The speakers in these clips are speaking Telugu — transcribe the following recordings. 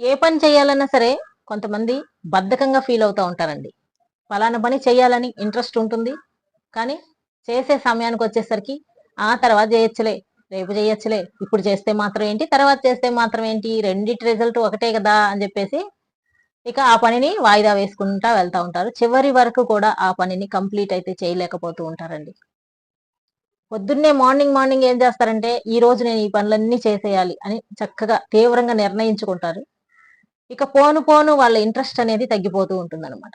ఏ పని చేయాలన్నా సరే కొంతమంది బద్ధకంగా ఫీల్ అవుతా ఉంటారండి. పలానా పని చేయాలని ఇంట్రెస్ట్ ఉంటుంది. కానీ చేసే సమయానికి వచ్చేసరికి తర్వాత చేయొచ్చులే, రేపు చేయొచ్చులే, ఇప్పుడు చేస్తే మాత్రం ఏంటి, తర్వాత చేస్తే మాత్రం ఏంటి, రెండిటి రిజల్ట్ ఒకటే కదా అని చెప్పేసి ఇక ఆ పనిని వాయిదా వేసుకుంటా వెళ్తా ఉంటారు. చివరి వరకు కూడా ఆ పనిని కంప్లీట్ అయితే చేయలేకపోతూ ఉంటారండి. పొద్దున్నే మార్నింగ్ మార్నింగ్ ఏం చేస్తారంటే, ఈ రోజు నేను ఈ పనులన్నీ చేసేయాలి అని చక్కగా తీవ్రంగా నిర్ణయించుకుంటారు. ఇక పోను పోను వాళ్ళ ఇంట్రెస్ట్ అనేది తగ్గిపోతూ ఉంటుందన్నమాట.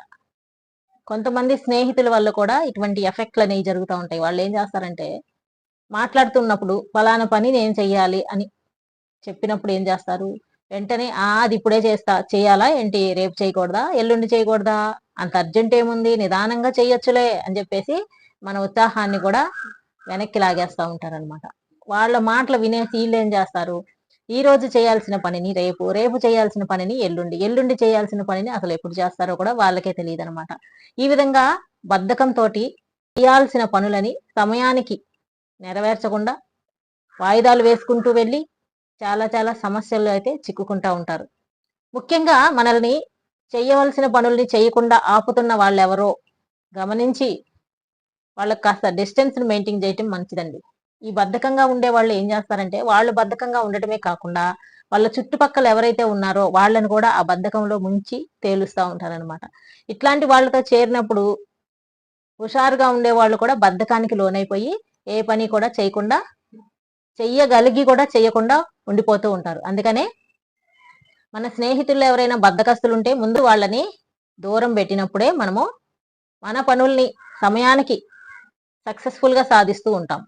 కొంతమంది స్నేహితుల వల్ల కూడా ఇటువంటి ఎఫెక్ట్‌లు అనేవి జరుగుతా ఉంటాయి. వాళ్ళేం చేస్తారంటే, మాట్లాడుతున్నప్పుడు పలానా పని నేను చెయ్యాలి అని చెప్పినప్పుడు ఏం చేస్తారు, వెంటనే అది ఇప్పుడే చేయాలా ఏంటి? రేపు చేయకూడదా? ఎల్లుండి చేయకూడదా? అంత అర్జెంట్ ఏముంది? నిదానంగా చెయ్యొచ్చులే అని చెప్పేసి మన ఉత్సాహాన్ని కూడా వెనక్కి లాగేస్తా ఉంటారనమాట. వాళ్ళ మాటలు వినేసి ఈళ్ళేం చేస్తారు, ఈ రోజు చేయాల్సిన పనిని రేపు, రేపు చేయాల్సిన పనిని ఎల్లుండి, ఎల్లుండి చేయాల్సిన పనిని అసలు ఎప్పుడు చేస్తారో కూడా వాళ్ళకే తెలియదనమాట. ఈ విధంగా బద్ధకంతోటి చేయాల్సిన పనులని సమయానికి నెరవేర్చకుండా వాయిదాలు వేసుకుంటూ వెళ్ళి చాలా చాలా సమస్యల్లో అయితే చిక్కుకుంటా ఉంటారు. ముఖ్యంగా మనల్ని చేయవలసిన పనుల్ని చేయకుండా ఆపుతున్న వాళ్ళెవరో గమనించి వాళ్ళకి కాస్త డిస్టెన్స్‌ని మెయింటైన్ చేయటం మంచిదండి. ఈ బద్ధకంగా ఉండేవాళ్ళు ఏం చేస్తారంటే, వాళ్ళు బద్ధకంగా ఉండటమే కాకుండా, వాళ్ళ చుట్టుపక్కల ఎవరైతే ఉన్నారో వాళ్ళని కూడా ఆ బద్ధకంలో ముంచి తేలుస్తా ఉంటారనమాట. ఇట్లాంటి వాళ్ళతో చేరినప్పుడు హుషారుగా ఉండేవాళ్ళు కూడా బద్ధకానికి లోనైపోయి, ఏ పని కూడా చేయకుండా, చెయ్యగలిగి కూడా చేయకుండా ఉండిపోతూ ఉంటారు. అందుకనే మన స్నేహితుల్లో ఎవరైనా బద్ధకస్తులుంటే ముందు వాళ్ళని దూరం పెట్టినప్పుడే మనము మన పనుల్ని సమయానికి సక్సెస్‌ఫుల్‌గా సాధిస్తూ ఉంటాం.